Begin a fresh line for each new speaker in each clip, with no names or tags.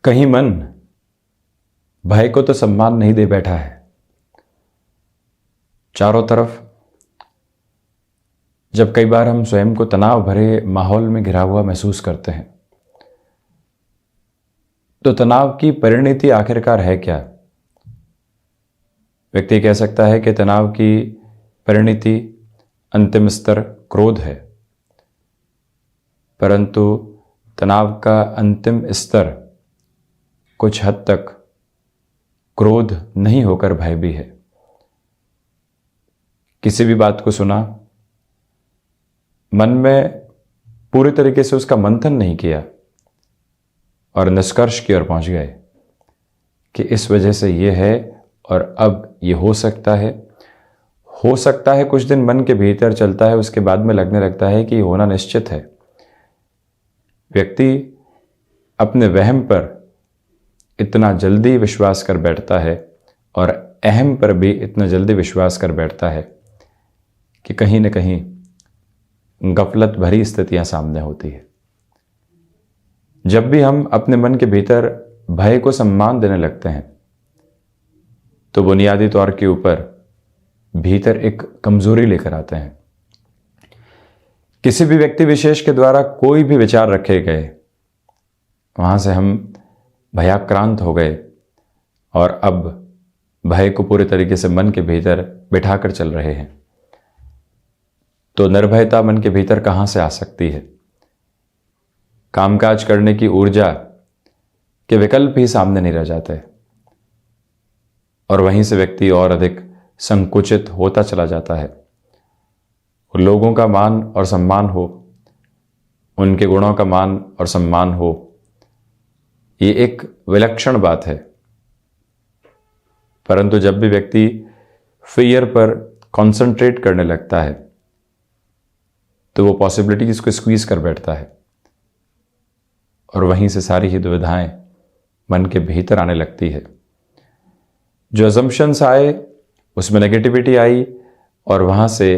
कहीं मन भय को तो सम्मान नहीं दे बैठा है। चारों तरफ जब कई बार हम स्वयं को तनाव भरे माहौल में घिरा हुआ महसूस करते हैं, तो तनाव की परिणति आखिरकार है क्या? व्यक्ति कह सकता है कि तनाव की परिणति अंतिम स्तर क्रोध है, परंतु तनाव का अंतिम स्तर कुछ हद तक क्रोध नहीं होकर भय भी है। किसी भी बात को सुना, मन में पूरी तरीके से उसका मंथन नहीं किया और निष्कर्ष की ओर पहुंच गए कि इस वजह से ये है और अब ये हो सकता है। कुछ दिन मन के भीतर चलता है, उसके बाद में लगने लगता है कि ये होना निश्चित है। व्यक्ति अपने वहम पर इतना जल्दी विश्वास कर बैठता है और अहम पर भी इतना जल्दी विश्वास कर बैठता है कि कहीं न कहीं गफलत भरी स्थितियां सामने होती है। जब भी हम अपने मन के भीतर भय को सम्मान देने लगते हैं, तो बुनियादी तौर के ऊपर भीतर एक कमजोरी लेकर आते हैं। किसी भी व्यक्ति विशेष के द्वारा कोई भी विचार रखे गए, वहां से हम भयाक्रांत हो गए और अब भय को पूरे तरीके से मन के भीतर बिठाकर चल रहे हैं। तो निर्भयता मन के भीतर कहां से आ सकती है? कामकाज करने की ऊर्जा के विकल्प ही सामने नहीं रह जाते और वहीं से व्यक्ति और अधिक संकुचित होता चला जाता है। लोगों का मान और सम्मान हो, उनके गुणों का मान और सम्मान हो, ये एक विलक्षण बात है। परंतु जब भी व्यक्ति फियर पर कंसंट्रेट करने लगता है, तो वो पॉसिबिलिटीज को स्क्वीज कर बैठता है और वहीं से सारी ही दुविधाएं मन के भीतर आने लगती है। जो अजम्पशंस आए उसमें नेगेटिविटी आई और वहां से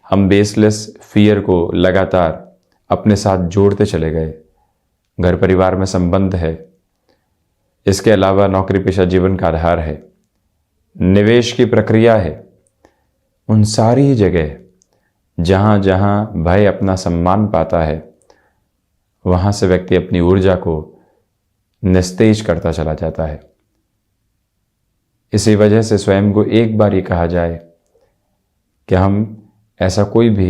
हम बेसलेस फियर को लगातार अपने साथ जोड़ते चले गए। घर परिवार में संबंध है, इसके अलावा नौकरी पेशा जीवन का आधार है, निवेश की प्रक्रिया है। उन सारी जगह जहां जहां भय अपना सम्मान पाता है, वहां से व्यक्ति अपनी ऊर्जा को निस्तेज करता चला जाता है। इसी वजह से स्वयं को एक बार ये कहा जाए कि हम ऐसा कोई भी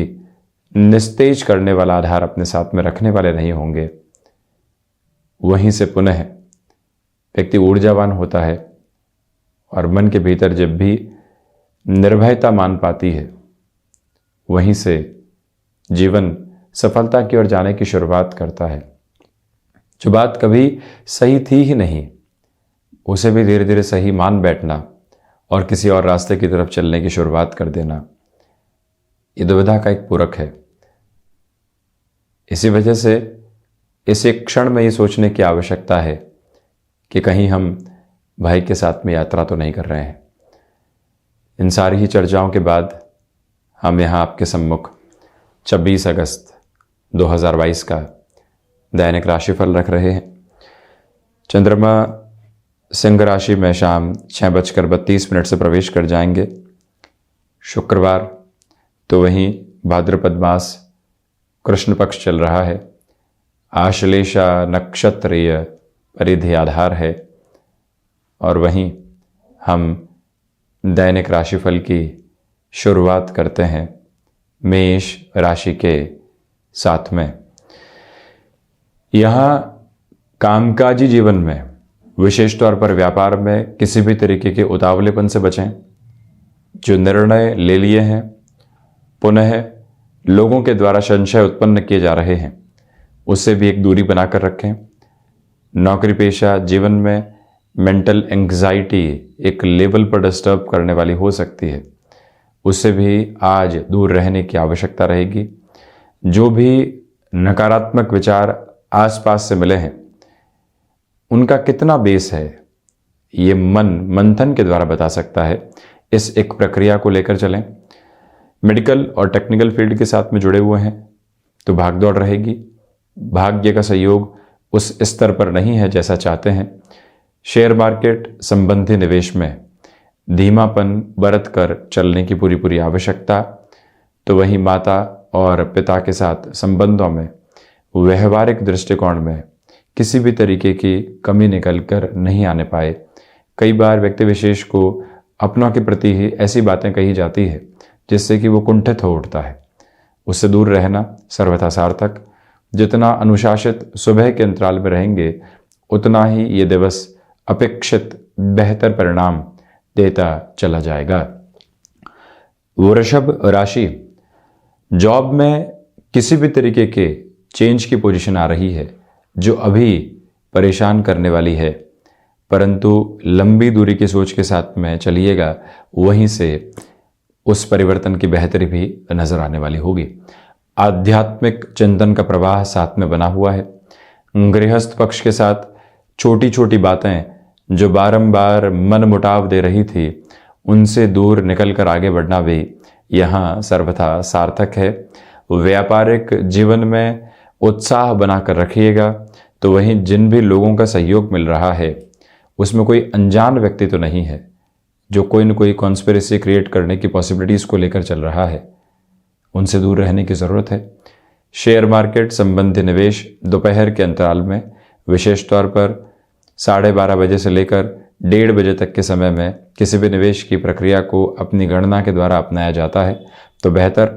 निस्तेज करने वाला आधार अपने साथ में रखने वाले नहीं होंगे। वहीं से पुनः व्यक्ति ऊर्जावान होता है और मन के भीतर जब भी निर्भयता मान पाती है, वहीं से जीवन सफलता की ओर जाने की शुरुआत करता है। जो बात कभी सही थी ही नहीं, उसे भी धीरे धीरे सही मान बैठना और किसी और रास्ते की तरफ चलने की शुरुआत कर देना, ये दुविधा का एक पूरक है। इसी वजह से इस एक क्षण में ये सोचने की आवश्यकता है कि कहीं हम भय के साथ में यात्रा तो नहीं कर रहे हैं। इन सारी ही चर्चाओं के बाद हम यहाँ आपके सम्मुख 26 अगस्त 2022 का दैनिक राशिफल रख रहे हैं। चंद्रमा सिंह राशि में शाम 6:32 से प्रवेश कर जाएंगे। शुक्रवार तो वहीं भाद्रपद मास कृष्ण पक्ष चल रहा है। आश्लेषा नक्षत्रीय परिधि आधार है और वहीं हम दैनिक राशिफल की शुरुआत करते हैं मेष राशि के साथ में। यहाँ कामकाजी जीवन में, विशेष तौर पर व्यापार में, किसी भी तरीके के उतावलेपन से बचें। जो निर्णय ले लिए हैं, पुनः लोगों के द्वारा संशय उत्पन्न किए जा रहे हैं, उससे भी एक दूरी बनाकर रखें। नौकरी पेशा जीवन में मेंटल एंग्जाइटी एक लेवल पर डिस्टर्ब करने वाली हो सकती है, उससे भी आज दूर रहने की आवश्यकता रहेगी। जो भी नकारात्मक विचार आसपास से मिले हैं, उनका कितना बेस है, ये मन मंथन के द्वारा बता सकता है। इस एक प्रक्रिया को लेकर चलें। मेडिकल और टेक्निकल फील्ड के साथ में जुड़े हुए हैं तो भागदौड़ रहेगी। भाग्य का सहयोग उस स्तर पर नहीं है जैसा चाहते हैं। शेयर मार्केट संबंधी निवेश में धीमापन बरत कर चलने की पूरी आवश्यकता। तो वहीं माता और पिता के साथ संबंधों में व्यवहारिक दृष्टिकोण में किसी भी तरीके की कमी निकल कर नहीं आने पाए। कई बार व्यक्ति विशेष को अपनों के प्रति ही ऐसी बातें कही जाती है जिससे कि वो कुंठित हो उठता है। उससे दूर रहना सर्वथा सार्थक। जितना अनुशासित सुबह के अंतराल में रहेंगे उतना ही ये दिवस अपेक्षित बेहतर परिणाम देता चला जाएगा। वृषभ राशि, जॉब में किसी भी तरीके के चेंज की पोजीशन आ रही है जो अभी परेशान करने वाली है, परंतु लंबी दूरी की सोच के साथ में चलिएगा, वहीं से उस परिवर्तन की बेहतरी भी नजर आने वाली होगी। आध्यात्मिक चिंतन का प्रवाह साथ में बना हुआ है। गृहस्थ पक्ष के साथ छोटी छोटी बातें जो बारंबार मन मुटाव दे रही थी उनसे दूर निकलकर आगे बढ़ना भी यहाँ सर्वथा सार्थक है। व्यापारिक जीवन में उत्साह बनाकर रखिएगा। तो वहीं जिन भी लोगों का सहयोग मिल रहा है उसमें कोई अनजान व्यक्ति तो नहीं है जो कोई न कोई कॉन्स्पिरेसी क्रिएट करने की पॉसिबिलिटीज़ को लेकर चल रहा है, उनसे दूर रहने की ज़रूरत है। शेयर मार्केट संबंधी निवेश दोपहर के अंतराल में, विशेष तौर पर 12:30 बजे से लेकर 1:30 बजे तक के समय में किसी भी निवेश की प्रक्रिया को अपनी गणना के द्वारा अपनाया जाता है तो बेहतर।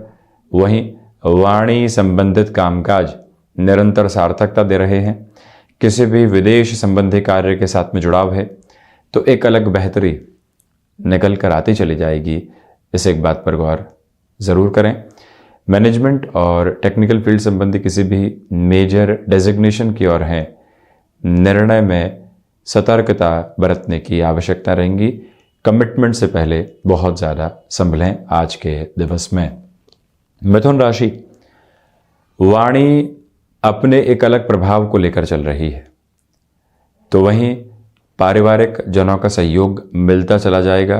वहीं वाणी संबंधित कामकाज निरंतर सार्थकता दे रहे हैं। किसी भी विदेश संबंधी कार्य के साथ में जुड़ाव है तो एक अलग बेहतरी निकल कर आती चली जाएगी। इस एक बात पर गौर ज़रूर करें। मैनेजमेंट और टेक्निकल फील्ड संबंधी किसी भी मेजर डेजिग्नेशन की ओर हैं, निर्णय में सतर्कता बरतने की आवश्यकता रहेंगी। कमिटमेंट से पहले बहुत ज़्यादा संभलें आज के दिवस में। मिथुन राशि, वाणी अपने एक अलग प्रभाव को लेकर चल रही है तो वहीं पारिवारिक जनों का सहयोग मिलता चला जाएगा,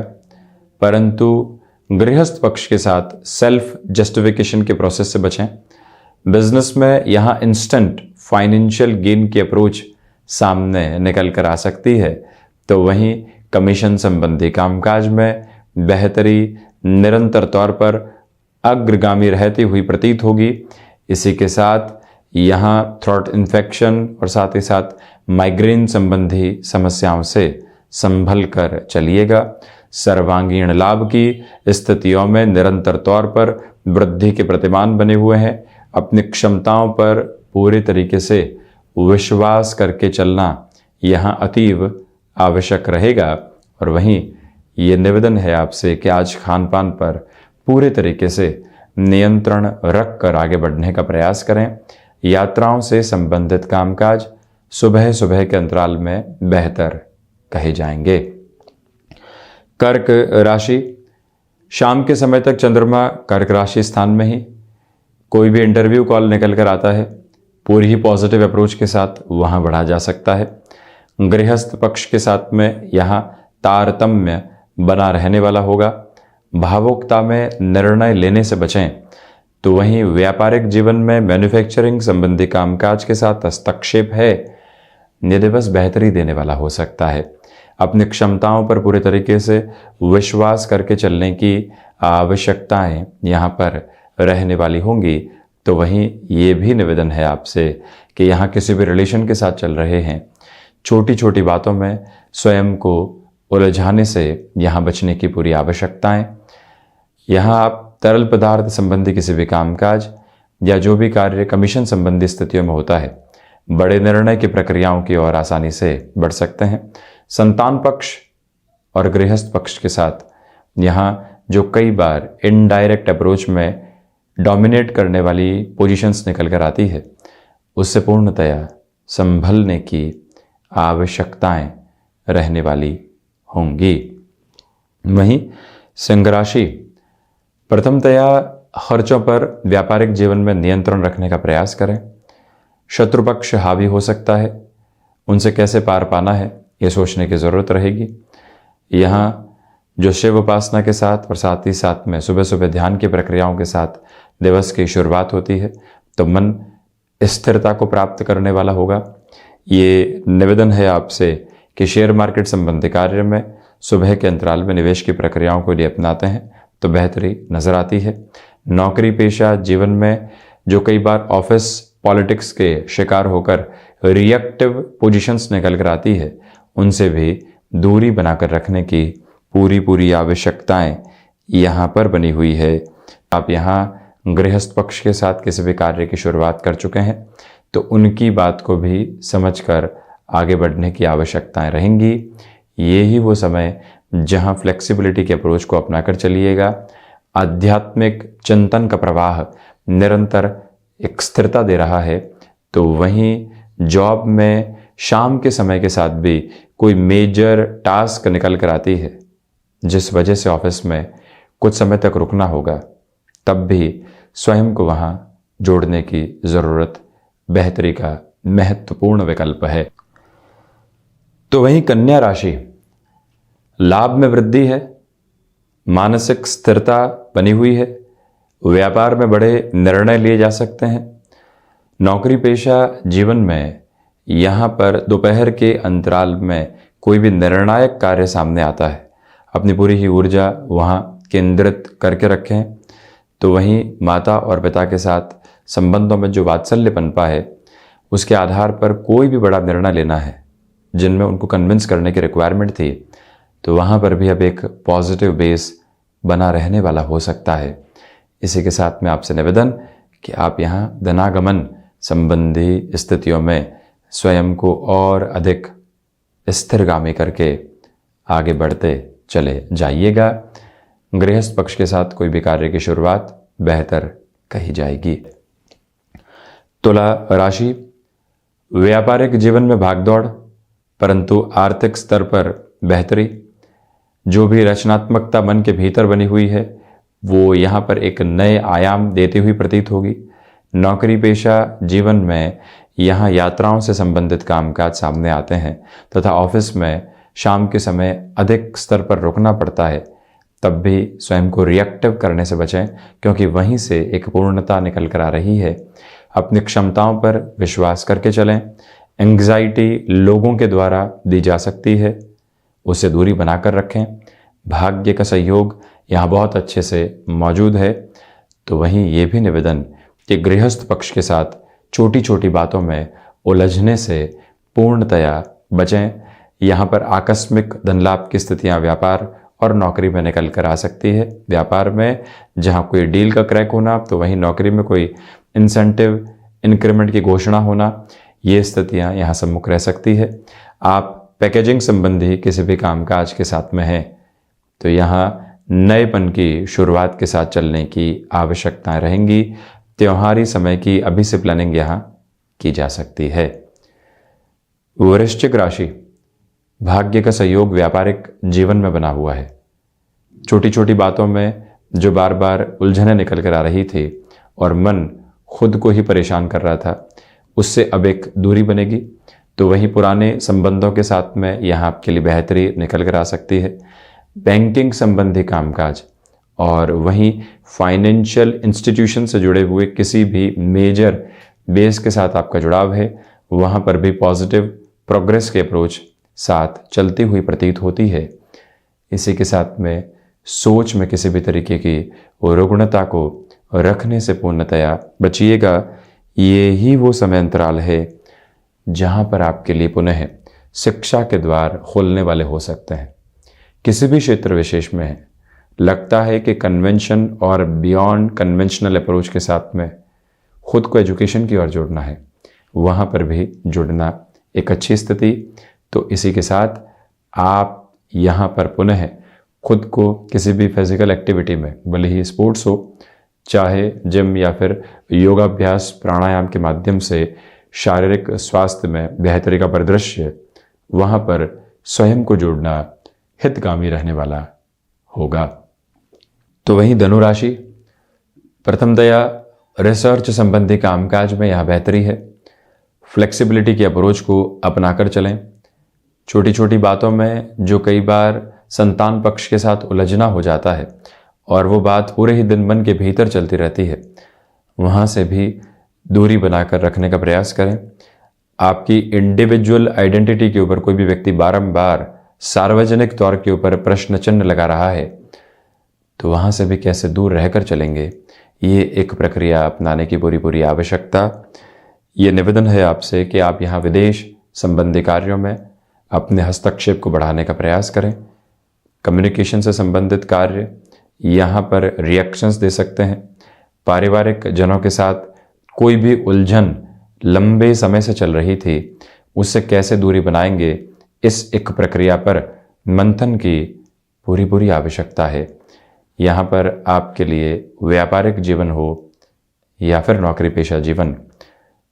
परंतु गृहस्थ पक्ष के साथ सेल्फ जस्टिफिकेशन के प्रोसेस से बचें। बिजनेस में यहाँ इंस्टेंट फाइनेंशियल गेन की अप्रोच सामने निकल कर आ सकती है तो वहीं कमीशन संबंधी कामकाज में बेहतरी निरंतर तौर पर अग्रगामी रहती हुई प्रतीत होगी। इसी के साथ यहाँ थ्रोट इन्फेक्शन और साथ ही साथ माइग्रेन संबंधी समस्याओं से संभल कर चलिएगा। सर्वांगीण लाभ की स्थितियों में निरंतर तौर पर वृद्धि के प्रतिमान बने हुए हैं। अपनी क्षमताओं पर पूरी तरीके से विश्वास करके चलना यहाँ अतीव आवश्यक रहेगा। और वहीं ये निवेदन है आपसे कि आज खान पान पर पूरे तरीके से नियंत्रण रख कर आगे बढ़ने का प्रयास करें। यात्राओं से संबंधित कामकाज सुबह सुबह के अंतराल में बेहतर कहे जाएंगे। कर्क राशि, शाम के समय तक चंद्रमा कर्क राशि स्थान में ही। कोई भी इंटरव्यू कॉल निकल कर आता है पूरी ही पॉजिटिव अप्रोच के साथ वहां बढ़ा जा सकता है। गृहस्थ पक्ष के साथ में यहाँ तारतम्य बना रहने वाला होगा। भावुकता में निर्णय लेने से बचें। तो वहीं व्यापारिक जीवन में मैन्युफैक्चरिंग संबंधी कामकाज के साथ हस्तक्षेप है, ये दिवस बेहतरी देने वाला हो सकता है। अपनी क्षमताओं पर पूरे तरीके से विश्वास करके चलने की आवश्यकताएं यहाँ पर रहने वाली होंगी। तो वहीं ये भी निवेदन है आपसे कि यहाँ किसी भी रिलेशन के साथ चल रहे हैं, छोटी छोटी बातों में स्वयं को उलझाने से यहाँ बचने की पूरी आवश्यकताएं। यहाँ आप तरल पदार्थ संबंधी किसी भी कामकाज या जो भी कार्य कमीशन संबंधी स्थितियों में होता है, बड़े निर्णय की प्रक्रियाओं की ओर आसानी से बढ़ सकते हैं। संतान पक्ष और गृहस्थ पक्ष के साथ यहाँ जो कई बार इनडायरेक्ट अप्रोच में डोमिनेट करने वाली पोजीशंस निकल कर आती है, उससे पूर्णतया संभलने की आवश्यकताएं रहने वाली होंगी। वहीं सिंह राशि, प्रथमतया खर्चों पर व्यापारिक जीवन में नियंत्रण रखने का प्रयास करें। शत्रु पक्ष हावी हो सकता है, उनसे कैसे पार पाना है ये सोचने की ज़रूरत रहेगी। यहाँ जो शिव उपासना के साथ और साथ ही साथ में सुबह सुबह ध्यान की प्रक्रियाओं के साथ दिवस की शुरुआत होती है तो मन स्थिरता को प्राप्त करने वाला होगा। ये निवेदन है आपसे कि शेयर मार्केट संबंधी कार्य में सुबह के अंतराल में निवेश की प्रक्रियाओं को यदि अपनाते हैं तो बेहतरी नजर आती है। नौकरी पेशा जीवन में जो कई बार ऑफिस पॉलिटिक्स के शिकार होकर रिएक्टिव पोजीशंस निकल कर आती है, उनसे भी दूरी बनाकर रखने की पूरी आवश्यकताएं यहाँ पर बनी हुई है। आप यहाँ गृहस्थ पक्ष के साथ किसी भी कार्य की शुरुआत कर चुके हैं तो उनकी बात को भी समझकर आगे बढ़ने की आवश्यकताएं रहेंगी। ये ही वो समय जहाँ फ्लेक्सिबिलिटी के अप्रोच को अपनाकर चलिएगा। आध्यात्मिक चिंतन का प्रवाह निरंतर एक स्थिरता दे रहा है, तो वहीं जॉब में शाम के समय के साथ भी कोई मेजर टास्क निकल कर आती है जिस वजह से ऑफिस में कुछ समय तक रुकना होगा, तब भी स्वयं को वहाँ जोड़ने की ज़रूरत बेहतरी का महत्वपूर्ण विकल्प है। तो वहीं कन्या राशि, लाभ में वृद्धि है, मानसिक स्थिरता बनी हुई है, व्यापार में बड़े निर्णय लिए जा सकते हैं। नौकरी पेशा जीवन में यहाँ पर दोपहर के अंतराल में कोई भी निर्णायक कार्य सामने आता है, अपनी पूरी ही ऊर्जा वहाँ केंद्रित करके रखें। तो वहीं माता और पिता के साथ संबंधों में जो वात्सल्य पनपा है, उसके आधार पर कोई भी बड़ा निर्णय लेना है जिनमें उनको कन्विंस करने की रिक्वायरमेंट थी, तो वहाँ पर भी अब एक पॉजिटिव बेस बना रहने वाला हो सकता है। इसी के साथ में आपसे निवेदन कि आप यहाँ धनागमन संबंधी स्थितियों में स्वयं को और अधिक स्थिरगामी करके आगे बढ़ते चले जाइएगा। गृहस्थ पक्ष के साथ कोई भी कार्य की शुरुआत बेहतर कही जाएगी। तुला राशि, व्यापारिक जीवन में भागदौड़, परंतु आर्थिक स्तर पर बेहतरी। जो भी रचनात्मकता मन के भीतर बनी हुई है वो यहाँ पर एक नए आयाम देती हुई प्रतीत होगी। नौकरी पेशा जीवन में यहाँ यात्राओं से संबंधित कामकाज सामने आते हैं तथा ऑफिस में शाम के समय अधिक स्तर पर रुकना पड़ता है, तब भी स्वयं को रिएक्टिव करने से बचें, क्योंकि वहीं से एक पूर्णता निकल कर आ रही है। अपनी क्षमताओं पर विश्वास करके चलें। एंग्जाइटी लोगों के द्वारा दी जा सकती है, उससे दूरी बनाकर रखें। भाग्य का सहयोग यहाँ बहुत अच्छे से मौजूद है। तो वहीं ये भी निवेदन कि गृहस्थ पक्ष के साथ छोटी छोटी बातों में उलझने से पूर्णतया बचें। यहाँ पर आकस्मिक धन लाभ की स्थितियाँ व्यापार और नौकरी में निकल कर आ सकती है। व्यापार में जहाँ कोई डील का क्रैक होना, तो वहीं नौकरी में कोई इंसेंटिव इंक्रीमेंट की घोषणा होना, ये स्थितियाँ यहाँ सम्मुख रह सकती है। आप पैकेजिंग संबंधी किसी भी कामकाज के साथ में हैं तो यहाँ नएपन की शुरुआत के साथ चलने की आवश्यकताएं रहेंगी। त्योहारी समय की अभी से प्लानिंग यहाँ की जा सकती है। वृश्चिक राशि, भाग्य का सहयोग व्यापारिक जीवन में बना हुआ है। छोटी छोटी बातों में जो बार बार उलझनें निकल कर आ रही थी और मन खुद को ही परेशान कर रहा था, उससे अब एक दूरी बनेगी। तो वहीं पुराने संबंधों के साथ में यहाँ आपके लिए बेहतरी निकल कर आ सकती है। बैंकिंग संबंधी कामकाज और वहीं फाइनेंशियल इंस्टीट्यूशन से जुड़े हुए किसी भी मेजर बेस के साथ आपका जुड़ाव है, वहाँ पर भी पॉजिटिव प्रोग्रेस के अप्रोच साथ चलती हुई प्रतीत होती है। इसी के साथ में सोच में किसी भी तरीके की रुग्णता को रखने से पूर्णतया बचिएगा। ये ही वो समय अंतराल है जहाँ पर आपके लिए पुनः शिक्षा के द्वार खोलने वाले हो सकते हैं। किसी भी क्षेत्र विशेष में लगता है कि कन्वेंशन और बियॉन्ड कन्वेंशनल अप्रोच के साथ में खुद को एजुकेशन की ओर जोड़ना है, वहाँ पर भी जुड़ना एक अच्छी स्थिति। तो इसी के साथ आप यहाँ पर पुनः खुद को किसी भी फिजिकल एक्टिविटी में, भले ही स्पोर्ट्स हो, चाहे जिम या फिर योगाभ्यास प्राणायाम के माध्यम से शारीरिक स्वास्थ्य में बेहतरी का परिदृश्य, वहाँ पर स्वयं को जोड़ना हितगामी रहने वाला होगा। तो वहीं धनुराशि, प्रथमतया रिसर्च संबंधी कामकाज में यहाँ बेहतरी है। फ्लेक्सिबिलिटी की अप्रोच को अपनाकर चलें। छोटी छोटी बातों में जो कई बार संतान पक्ष के साथ उलझना हो जाता है और वो बात पूरे ही दिन मन के भीतर चलती रहती है, वहाँ से भी दूरी बनाकर रखने का प्रयास करें। आपकी इंडिविजुअल आइडेंटिटी के ऊपर कोई भी व्यक्ति बारंबार सार्वजनिक तौर के ऊपर प्रश्न चिन्ह लगा रहा है, तो वहाँ से भी कैसे दूर रहकर चलेंगे, ये एक प्रक्रिया अपनाने की पूरी पूरी आवश्यकता। ये निवेदन है आपसे कि आप यहाँ विदेश संबंधी कार्यों में अपने हस्तक्षेप को बढ़ाने का प्रयास करें। कम्युनिकेशन से संबंधित कार्य यहाँ पर रिएक्शंस दे सकते हैं। पारिवारिक जनों के साथ कोई भी उलझन लंबे समय से चल रही थी, उससे कैसे दूरी बनाएंगे, इस एक प्रक्रिया पर मंथन की पूरी पूरी आवश्यकता है। यहाँ पर आपके लिए व्यापारिक जीवन हो या फिर नौकरी पेशा जीवन,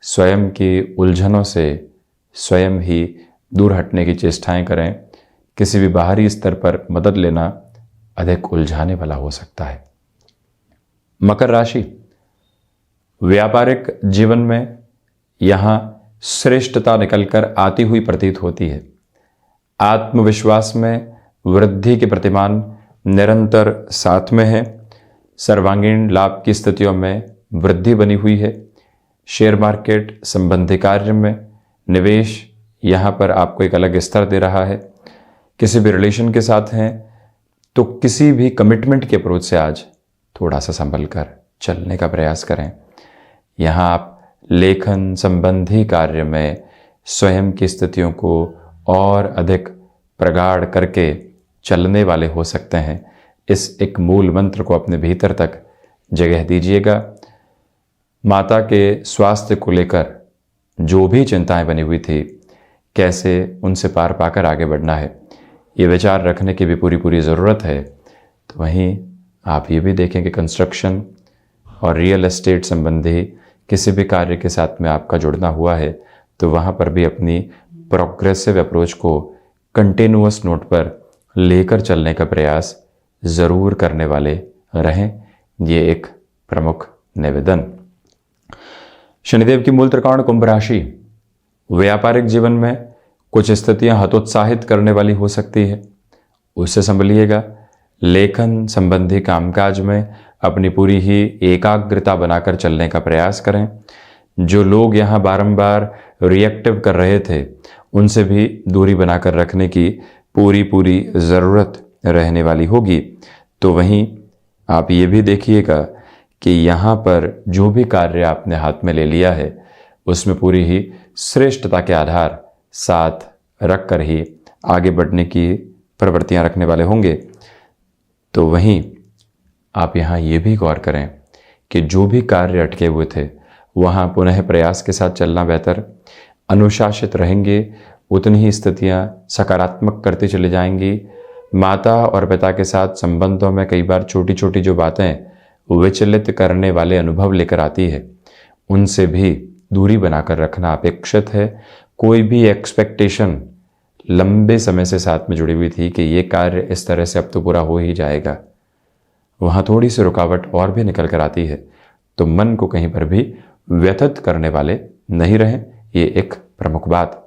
स्वयं की उलझनों से स्वयं ही दूर हटने की चेष्टाएं करें। किसी भी बाहरी स्तर पर मदद लेना अधिक उलझाने वाला हो सकता है। मकर राशि, व्यापारिक जीवन में यहाँ श्रेष्ठता निकलकर आती हुई प्रतीत होती है। आत्मविश्वास में वृद्धि के प्रतिमान निरंतर साथ में है। सर्वांगीण लाभ की स्थितियों में वृद्धि बनी हुई है। शेयर मार्केट संबंधी कार्य में निवेश यहाँ पर आपको एक अलग स्तर दे रहा है। किसी भी रिलेशन के साथ हैं तो किसी भी कमिटमेंट के अप्रोच से आज थोड़ा सा संभल कर चलने का प्रयास करें। यहाँ आप लेखन संबंधी कार्य में स्वयं की स्थितियों को और अधिक प्रगाढ़ करके चलने वाले हो सकते हैं। इस एक मूल मंत्र को अपने भीतर तक जगह दीजिएगा। माता के स्वास्थ्य को लेकर जो भी चिंताएं बनी हुई थी, कैसे उनसे पार पाकर आगे बढ़ना है, ये विचार रखने की भी पूरी पूरी ज़रूरत है। तो वहीं आप ये भी देखें कि कंस्ट्रक्शन और रियल एस्टेट संबंधी किसी भी कार्य के साथ में आपका जुड़ना हुआ है, तो वहाँ पर भी अपनी प्रोग्रेसिव अप्रोच को कंटिन्यूअस नोट पर लेकर चलने का प्रयास ज़रूर करने वाले रहें। ये एक प्रमुख निवेदन। शनिदेव की मूल त्रिकोण कुंभ राशि, व्यापारिक जीवन में कुछ स्थितियां हतोत्साहित करने वाली हो सकती है, उससे संभलिएगा। लेखन संबंधी कामकाज में अपनी पूरी ही एकाग्रता बनाकर चलने का प्रयास करें। जो लोग यहाँ बारंबार रिएक्टिव कर रहे थे, उनसे भी दूरी बनाकर रखने की पूरी पूरी ज़रूरत रहने वाली होगी। तो वहीं आप ये भी देखिएगा कि यहाँ पर जो भी कार्य आपने हाथ में ले लिया है, उसमें पूरी ही श्रेष्ठता के आधार साथ रख कर ही आगे बढ़ने की प्रवृत्तियाँ रखने वाले होंगे। तो वहीं आप यहाँ ये भी गौर करें कि जो भी कार्य अटके हुए थे, वहाँ पुनः प्रयास के साथ चलना बेहतर। अनुशासित रहेंगे, उतनी ही स्थितियाँ सकारात्मक करती चली जाएंगी। माता और पिता के साथ संबंधों में कई बार छोटी छोटी जो बातें विचलित करने वाले अनुभव लेकर आती है, उनसे भी दूरी बनाकर रखना अपेक्षित है। कोई भी एक्सपेक्टेशन लंबे समय से साथ में जुड़ी हुई थी कि ये कार्य इस तरह से अब तो पूरा हो ही जाएगा, वहाँ थोड़ी सी रुकावट और भी निकल कर आती है, तो मन को कहीं पर भी व्यथित करने वाले नहीं रहें। ये एक प्रमुख बात।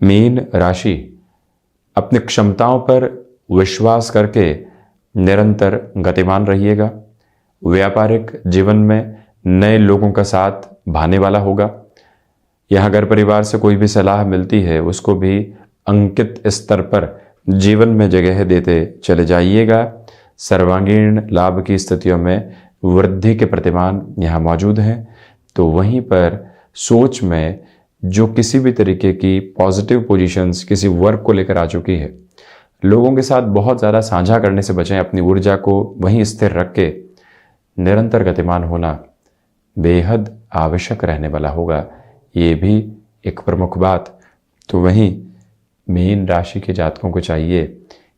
मीन राशि, अपनी क्षमताओं पर विश्वास करके निरंतर गतिमान रहिएगा। व्यापारिक जीवन में नए लोगों का साथ भाने वाला होगा। यह घर परिवार से कोई भी सलाह मिलती है, उसको भी अंकित स्तर पर जीवन में जगह देते चले जाइएगा। सर्वांगीण लाभ की स्थितियों में वृद्धि के प्रतिमान यहाँ मौजूद हैं। तो वहीं पर सोच में जो किसी भी तरीके की पॉजिटिव पोजीशंस किसी वर्क को लेकर आ चुकी है, लोगों के साथ बहुत ज़्यादा साझा करने से बचें। अपनी ऊर्जा को वहीं स्थिर रख के निरंतर गतिमान होना बेहद आवश्यक रहने वाला होगा। ये भी एक प्रमुख बात। तो वहीं मीन राशि के जातकों को चाहिए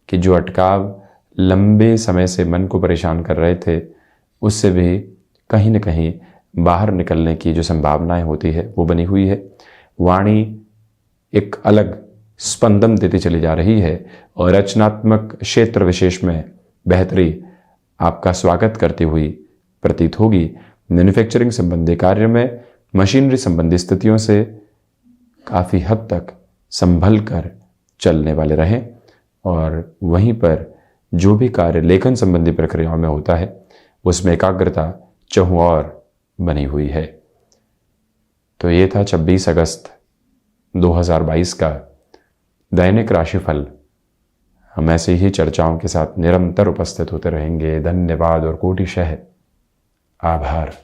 कि जो अटकाव लंबे समय से मन को परेशान कर रहे थे, उससे भी कहीं न कहीं बाहर निकलने की जो संभावनाएं होती है वो बनी हुई है। वाणी एक अलग स्पंदन देती चली जा रही है और रचनात्मक क्षेत्र विशेष में बेहतरी आपका स्वागत करती हुई प्रतीत होगी। मैन्युफैक्चरिंग संबंधी कार्य में मशीनरी संबंधी स्थितियों से काफ़ी हद तक संभल कर चलने वाले रहें। और वहीं पर जो भी कार्य लेखन संबंधी प्रक्रियाओं में होता है, उसमें एकाग्रता चहुं और बनी हुई है। तो ये था 26 अगस्त 2022 का दैनिक राशिफल। हम ऐसे ही चर्चाओं के साथ निरंतर उपस्थित होते रहेंगे। धन्यवाद और कोटिशः आभार।